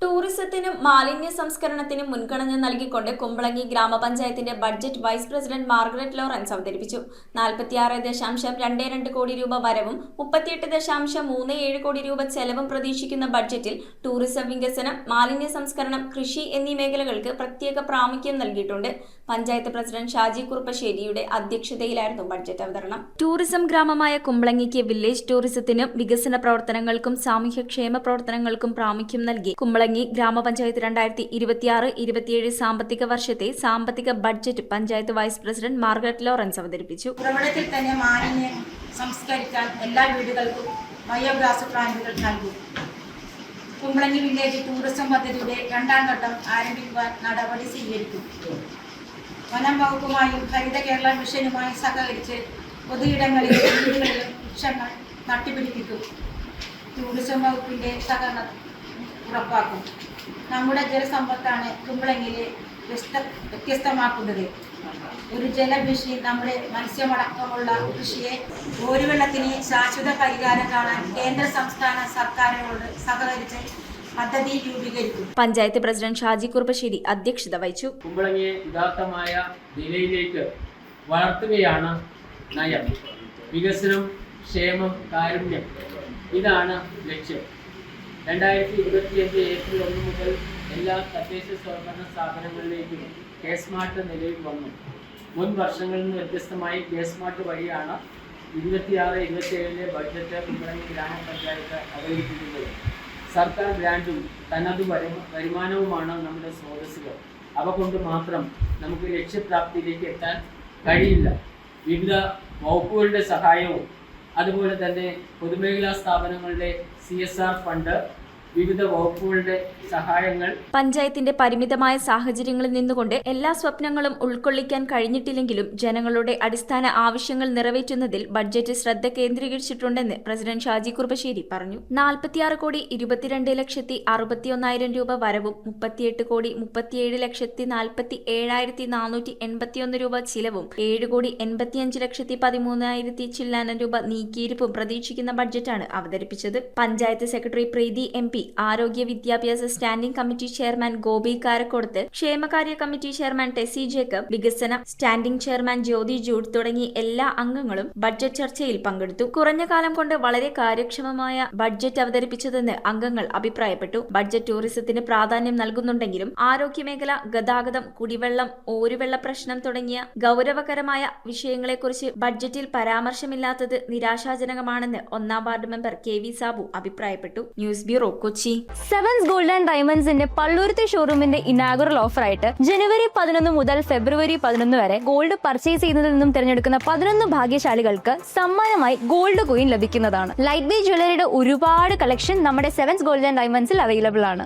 ടൂറിസത്തിനും മാലിന്യ സംസ്കരണത്തിനും മുൻഗണന നൽകിക്കൊണ്ട് കുമ്പളങ്ങി ഗ്രാമപഞ്ചായത്തിന്റെ budget vice president Margaret Lawrence അവതരിപ്പിച്ചു. 46.22 കോടി രൂപ വരവും 38.37 കോടി രൂപ ചെലവും പ്രതീക്ഷിക്കുന്ന ബഡ്ജറ്റിൽ ടൂറിസം വികസനം, മാലിന്യ സംസ്കരണം, കൃഷി എന്നീ മേഖലകൾക്ക് പ്രത്യേക പ്രാമുഖ്യം നൽകിയിട്ടുണ്ട്. പഞ്ചായത്ത് പ്രസിഡന്റ് ഷാജി കുറുപ്പശ്ശേരിയുടെ അധ്യക്ഷതയിലായിരുന്നു ബഡ്ജറ്റ് അവതരണം. ടൂറിസം ഗ്രാമമായ കുമ്പളങ്ങിക്ക് വില്ലേജ് ടൂറിസത്തിനും വികസന പ്രവർത്തനങ്ങൾക്കും സാമൂഹ്യക്ഷേമ പ്രവർത്തനങ്ങൾക്കും പ്രാമുഖ്യം നൽകി കുമ്പളങ്ങി ഗ്രാമപഞ്ചായത്ത് 2026-27 സാമ്പത്തിക വർഷത്തെ സാമ്പത്തിക budget panchayat vice president Margaret Lawrence അവതരിപ്പിച്ചു. ഉറവിടത്തിൽ തന്നെ മാലിന്യം സംസ്കരിക്കാൻ എല്ലാ വീടുകൾക്കും ബയോഗ്യാസ് പ്ലാന്റുകൾ നൽകും. കുമ്പളങ്ങി വില്ലേജ് ടൂറിസം പദ്ധതിയുടെ 2ാം ഘട്ടം ആരംഭിക്കുവാൻ നടപടി സ്വീകരിക്കും. വനം വകുപ്പുമായും ഹരിത കേരള മിഷനുമായി സഹകരിച്ച് പൊതുയിടങ്ങളിലും വീടുകളിലും വൃക്ഷങ്ങൾ നട്ടുപിടിപ്പിക്കും. ടൂറിസം വകുപ്പിന്റെ സഹകരണം ഉറപ്പാക്കും. നമ്മുടെ ജലസമ്പത്താണ് കുമ്പളങ്ങിലെ വ്യത്യസ്തമാക്കുന്നത്. ഒരു ജലഭീഷണി നമ്മുടെ മത്സ്യമടക്കമുള്ള കൃഷിയെ ഓരുവെള്ളത്തിന് ശാശ്വത പരിഹാരം കാണാൻ കേന്ദ്ര സംസ്ഥാന സർക്കാരുകളോട് സഹകരിച്ച് പദ്ധതി രൂപീകരിക്കും. പഞ്ചായത്ത് പ്രസിഡന്റ് ഷാജി കുറുപ്പശ്ശേരി അധ്യക്ഷത വഹിച്ചു. കുമ്പളങ്ങിയെ യഥാർത്ഥമായ നിലയിലേക്ക് വളർത്തുകയാണ് നയം. വികസനം, ക്ഷേമം, കാരുണ്യം, ഇതാണ് ലക്ഷ്യം. 2025 ഏപ്രിൽ 1 മുതൽ എല്ലാ തദ്ദേശ സ്വയംഭരണ സ്ഥാപനങ്ങളിലേക്കും കെ-സ്മാർട്ട് നിലവിൽ വന്നു. മുൻ വർഷങ്ങളിൽ നിന്ന് വ്യത്യസ്തമായി കെ-സ്മാർട്ട് വഴിയാണ് 26-27 ബഡ്ജറ്റ് കുമ്പളങ്ങി ഗ്രാമപഞ്ചായത്ത് അവതരിപ്പിക്കുന്നത്. സർക്കാർ ഗ്രാൻഡും തനത് വരുമാനവുമാണ് നമ്മുടെ സ്രോതസ്സുകൾ. അവ കൊണ്ട് മാത്രം നമുക്ക് ലക്ഷ്യപ്രാപ്തിയിലേക്ക് എത്താൻ കഴിയില്ല. വിവിധ വകുപ്പുകളുടെ സഹായവും അതുപോലെ തന്നെ പൊതുമേഖലാ സ്ഥാപനങ്ങളുടെ CSR ഫണ്ട്, വിവിധ വകുപ്പുകളുടെ സഹായങ്ങൾ. പഞ്ചായത്തിന്റെ പരിമിതമായ സാഹചര്യങ്ങളിൽ നിന്നുകൊണ്ട് എല്ലാ സ്വപ്നങ്ങളും ഉൾക്കൊള്ളിക്കാൻ കഴിഞ്ഞിട്ടില്ലെങ്കിലും ജനങ്ങളുടെ അടിസ്ഥാന ആവശ്യങ്ങൾ നിറവേറ്റുന്നതിൽ ബഡ്ജറ്റ് ശ്രദ്ധ കേന്ദ്രീകരിച്ചിട്ടുണ്ടെന്ന് പ്രസിഡന്റ് ഷാജി കുറുപ്പശ്ശേരി പറഞ്ഞു. 46,22,61,000 രൂപ വരവും 38,37,47,481 രൂപ ചിലവും 7,85,13,000 ചില്ലാനം രൂപ നീക്കിയിരിപ്പും പ്രതീക്ഷിക്കുന്ന ബഡ്ജറ്റാണ് അവതരിപ്പിച്ചത്. പഞ്ചായത്ത് സെക്രട്ടറി പ്രീതി MP, ആരോഗ്യ വിദ്യാഭ്യാസ സ്റ്റാൻഡിംഗ് കമ്മിറ്റി ചെയർമാൻ ഗോപി കാരക്കോടത്ത്, ക്ഷേമകാര്യ കമ്മിറ്റി ചെയർമാൻ ടെസി ജേക്കബ്, വികസന സ്റ്റാൻഡിംഗ് ചെയർമാൻ ജ്യോതി ജൂഡ് തുടങ്ങി എല്ലാ അംഗങ്ങളും ബഡ്ജറ്റ് ചർച്ചയിൽ പങ്കെടുത്തു. കുറഞ്ഞ കാലം കൊണ്ട് വളരെ കാര്യക്ഷമമായ ബഡ്ജറ്റ് അവതരിപ്പിച്ചതെന്ന് അംഗങ്ങൾ അഭിപ്രായപ്പെട്ടു. ബഡ്ജറ്റ് ടൂറിസത്തിന് പ്രാധാന്യം നൽകുന്നുണ്ടെങ്കിലും ആരോഗ്യമേഖല, ഗതാഗതം, കുടിവെള്ളം, ഓരുവെള്ള പ്രശ്നം തുടങ്ങിയ ഗൗരവകരമായ വിഷയങ്ങളെക്കുറിച്ച് ബഡ്ജറ്റിൽ പരാമർശമില്ലാത്തത് നിരാശാജനകമാണെന്ന് 1ാം വാർഡ് മെമ്പർ KV സാബു അഭിപ്രായപ്പെട്ടു. News bureau, Kochi. Sevens Gold and ഡയമണ്ട്സിന്റെ പള്ളുരുത്തി ഷോറൂമിന്റെ ഇനാഗുറൽ ഓഫറായിട്ട് ജനുവരി 11 മുതൽ ഫെബ്രുവരി 11 വരെ ഗോൾഡ് പർച്ചേസ് ചെയ്യുന്നതിൽ നിന്നും തിരഞ്ഞെടുക്കുന്ന 11 ഭാഗ്യശാലികൾക്ക് സമ്മാനമായി ഗോൾഡ് കോയിൻ ലഭിക്കുന്നതാണ്. ലൈറ്റ് വെയ്റ്റ് ജ്വല്ലറിയുടെ ഒരുപാട് കളക്ഷൻ നമ്മുടെ സെവൻസ് ഗോൾഡ് ആൻഡ് ഡയമണ്ട്സിൽ അവൈലബിൾ ആണ്.